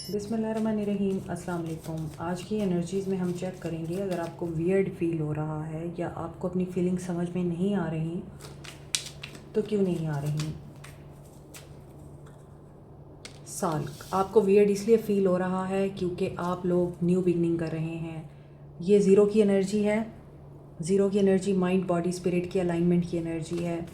बिस्मिल्लाहिर्रहमानिर्रहीम। अस्सलाम वालेकुम। आज की एनर्जीज़ में हम चेक करेंगे अगर आपको वियर्ड फील हो रहा है या आपको अपनी फीलिंग समझ में नहीं आ रही तो क्यों नहीं आ रही। साल आपको वियर्ड इसलिए फ़ील हो रहा है क्योंकि आप लोग न्यू बिगनिंग कर रहे हैं। ये ज़ीरो की एनर्जी है। ज़ीरो की एनर्जी माइंड बॉडी स्पिरिट की अलाइनमेंट की एनर्जी है।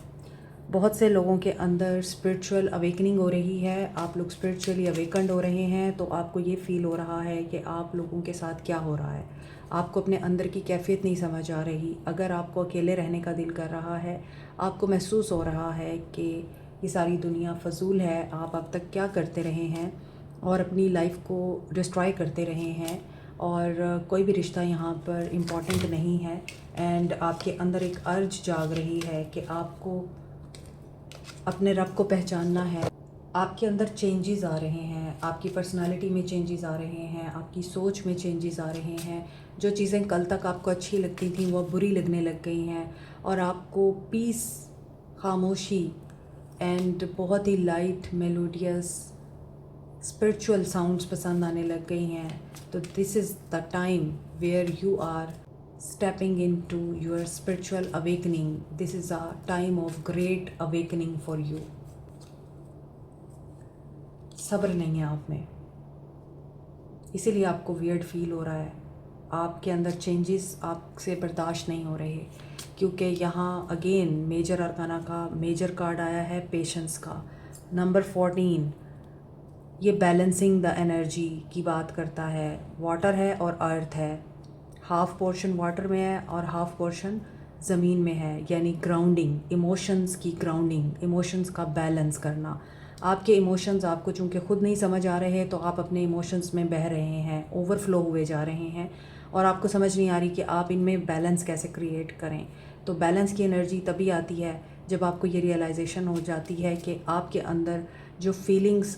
बहुत से लोगों के अंदर स्पिरिचुअल अवेकनिंग हो रही है। आप लोग स्पिरिचुअली अवेकन्ड हो रहे हैं तो आपको ये फ़ील हो रहा है कि आप लोगों के साथ क्या हो रहा है। आपको अपने अंदर की कैफियत नहीं समझ आ रही। अगर आपको अकेले रहने का दिल कर रहा है, आपको महसूस हो रहा है कि ये सारी दुनिया फ़जूल है, आप अब तक क्या करते रहे हैं और अपनी लाइफ को डिस्ट्रॉय करते रहे हैं और कोई भी रिश्ता यहाँ पर इम्पॉर्टेंट नहीं है एंड आपके अंदर एक अर्ज जाग रही है कि आपको अपने रब को पहचानना है। आपके अंदर चेंजेस आ रहे हैं, आपकी पर्सनालिटी में चेंजेस आ रहे हैं, आपकी सोच में चेंजेस आ रहे हैं। जो चीज़ें कल तक आपको अच्छी लगती थी वो बुरी लगने लग गई हैं और आपको पीस, खामोशी एंड बहुत ही लाइट मेलोडियस स्पिरिचुअल साउंड्स पसंद आने लग गई हैं। तो this is the time where you are stepping into your spiritual awakening. This is a time of great awakening for you. सब्र नहीं है आप में, इसीलिए आपको वियर्ड फील हो रहा है। आपके अंदर चेंजेस आपसे बर्दाश्त नहीं हो रहे क्योंकि यहाँ अगेन मेजर अरकाना का मेजर कार्ड आया है, पेशेंस का नंबर 14। ये बैलेंसिंग द एनर्जी की बात करता है। वाटर है और अर्थ है, हाफ़ पोर्शन वाटर में है और हाफ़ पोर्शन ज़मीन में है, यानी ग्राउंडिंग, इमोशंस की ग्राउंडिंग, इमोशंस का बैलेंस करना। आपके इमोशंस आपको चूँकि ख़ुद नहीं समझ आ रहे तो आप अपने इमोशंस में बह रहे हैं, ओवरफ्लो हुए जा रहे हैं और आपको समझ नहीं आ रही कि आप इनमें बैलेंस कैसे क्रिएट करें। तो बैलेंस की एनर्जी तभी आती है जब आपको ये रियलाइजेशन हो जाती है कि आपके अंदर जो फीलिंग्स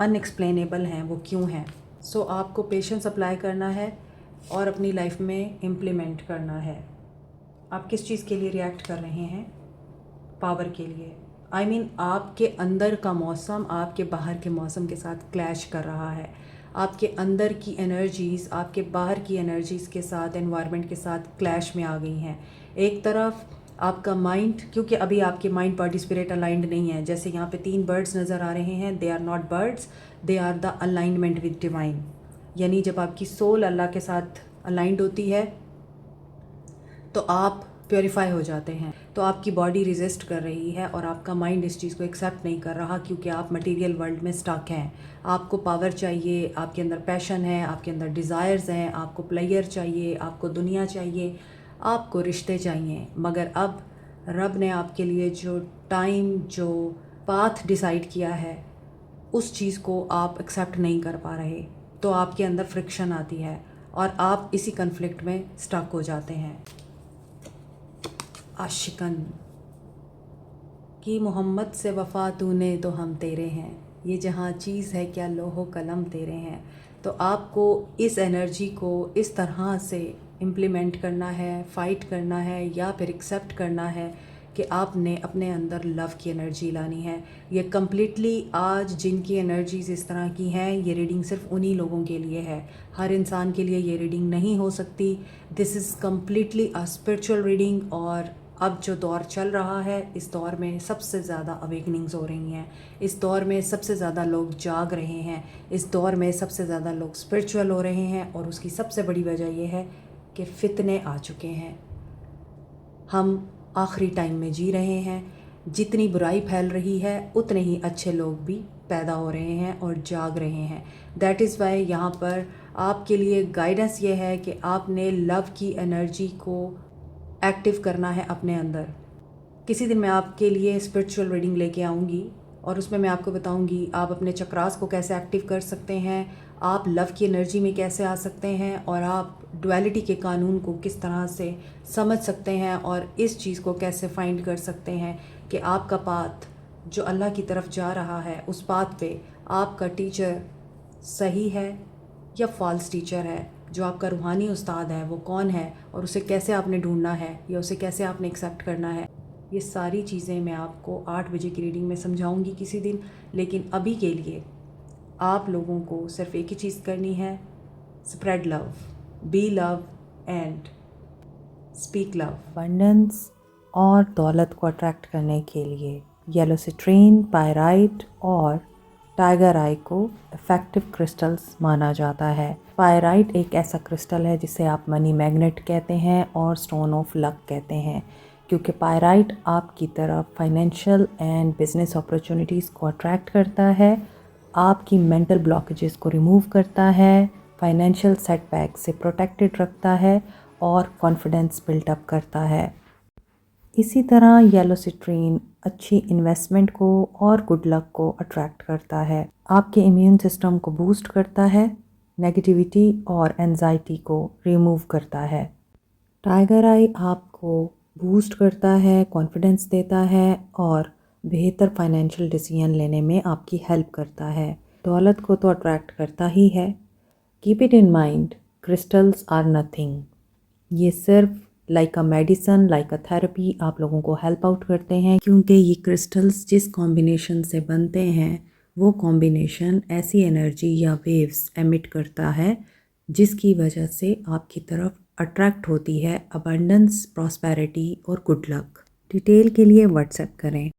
अनएक्सप्लेनेबल हैं वो क्यों हैं। सो आपको पेशेंस अप्लाई करना है और अपनी लाइफ में इम्प्लीमेंट करना है। आप किस चीज़ के लिए रिएक्ट कर रहे हैं? पावर के लिए। I mean, आपके अंदर का मौसम आपके बाहर के मौसम के साथ क्लैश कर रहा है। आपके अंदर की एनर्जीज़ आपके बाहर की एनर्जीज़ के साथ, एनवायरनमेंट के साथ क्लैश में आ गई हैं। एक तरफ आपका माइंड, क्योंकि अभी आपके माइंड बॉडी स्पिरिट अलाइंड नहीं है। जैसे यहाँ पे 3 बर्ड्स नज़र आ रहे हैं, they are not birds, they are the alignment with divine. यानी जब आपकी सोल अल्लाह के साथ अलाइंड होती है तो आप प्योरीफाई हो जाते हैं। तो आपकी बॉडी रेजिस्ट कर रही है और आपका माइंड इस चीज़ को एक्सेप्ट नहीं कर रहा क्योंकि आप मटेरियल वर्ल्ड में स्टक हैं। आपको पावर चाहिए, आपके अंदर पैशन है, आपके अंदर डिज़ायर्स हैं, आपको प्लेयर चाहिए, आपको दुनिया चाहिए, आपको रिश्ते चाहिए। मगर अब रब ने आपके लिए जो टाइम, जो पाथ डिसाइड किया है उस चीज़ को आप एक्सेप्ट नहीं कर पा रहे, तो आपके अंदर फ्रिक्शन आती है और आप इसी कन्फ्लिक्ट में स्टक हो जाते हैं। आशिकन कि मोहम्मद से वफ़ा तूने तो हम तेरे हैं, ये जहाँ चीज़ है क्या लोहो कलम तेरे हैं। तो आपको इस एनर्जी को इस तरह से इम्प्लीमेंट करना है, फ़ाइट करना है या फिर एक्सेप्ट करना है कि आपने अपने अंदर लव की एनर्जी लानी है। ये कम्प्लीटली आज जिनकी एनर्जीज़ इस तरह की हैं, ये रीडिंग सिर्फ उन्हीं लोगों के लिए है। हर इंसान के लिए ये रीडिंग नहीं हो सकती। This is completely a spiritual reading और अब जो दौर चल रहा है, इस दौर में सबसे ज़्यादा अवेकनिंग्स हो रही हैं। इस दौर में सबसे ज़्यादा लोग जाग रहे हैं। इस दौर में सबसे ज़्यादा लोग स्पिरिचुअल हो रहे हैं और उसकी सबसे बड़ी वजह यह है कि फितने आ चुके हैं। हम आखिरी टाइम में जी रहे हैं। जितनी बुराई फैल रही है उतने ही अच्छे लोग भी पैदा हो रहे हैं और जाग रहे हैं। दैट इज़ वाई यहाँ पर आपके लिए गाइडेंस ये है कि आपने लव की एनर्जी को एक्टिव करना है अपने अंदर। किसी दिन मैं आपके लिए स्पिरिचुअल रीडिंग लेके आऊँगी और उसमें मैं आपको बताऊँगी आप अपने चक्रास को कैसे एक्टिव कर सकते हैं, आप लव की एनर्जी में कैसे आ सकते हैं और आप डुअलिटी के कानून को किस तरह से समझ सकते हैं और इस चीज़ को कैसे फाइंड कर सकते हैं कि आपका पाथ जो अल्लाह की तरफ जा रहा है उस पाथ पे आपका टीचर सही है या फॉल्स टीचर है। जो आपका रूहानी उस्ताद है वो कौन है और उसे कैसे आपने ढूंढना है या उसे कैसे आपने एक्सेप्ट करना है। ये सारी चीज़ें मैं आपको 8 बजे की रीडिंग में समझाऊंगी किसी दिन। लेकिन अभी के लिए आप लोगों को सिर्फ एक ही चीज़ करनी है, spread love, be love and speak love. Abundance और दौलत को अट्रैक्ट करने के लिए येलो सिट्रीन, पायराइट और टाइगर आई को इफ़ेक्टिव क्रिस्टल्स माना जाता है। पायराइट एक ऐसा क्रिस्टल है जिसे आप मनी मैग्नेट कहते हैं और स्टोन ऑफ लक कहते हैं, क्योंकि पायराइट आपकी तरफ फाइनेंशियल एंड बिजनेस अपॉर्चुनिटीज़ को अट्रैक्ट करता है, आपकी मेंटल ब्लॉकेजेस को रिमूव करता है, फाइनेंशियल सेटबैक से प्रोटेक्टेड रखता है और कॉन्फिडेंस बिल्टअप करता है। इसी तरह येलो सिट्रीन अच्छी इन्वेस्टमेंट को और गुड लक को अट्रैक्ट करता है, आपके इम्यून सिस्टम को बूस्ट करता है, नेगेटिविटी और एंजाइटी को रिमूव करता है। टाइगर आई आपको बूस्ट करता है, कॉन्फिडेंस देता है और बेहतर फाइनेंशियल डिसीजन लेने में आपकी हेल्प करता है। दौलत को तो अट्रैक्ट करता ही है। Keep it in mind, crystals are nothing. ये सिर्फ like a medicine, like a therapy आप लोगों को हेल्प आउट करते हैं, क्योंकि ये क्रिस्टल्स जिस कॉम्बिनेशन से बनते हैं वो कॉम्बिनेशन ऐसी एनर्जी या वेव्स एमिट करता है जिसकी वजह से आपकी तरफ अट्रैक्ट होती है अबंडेंस, प्रॉस्पेरिटी और गुड लक। डिटेल के लिए व्हाट्सएप करें।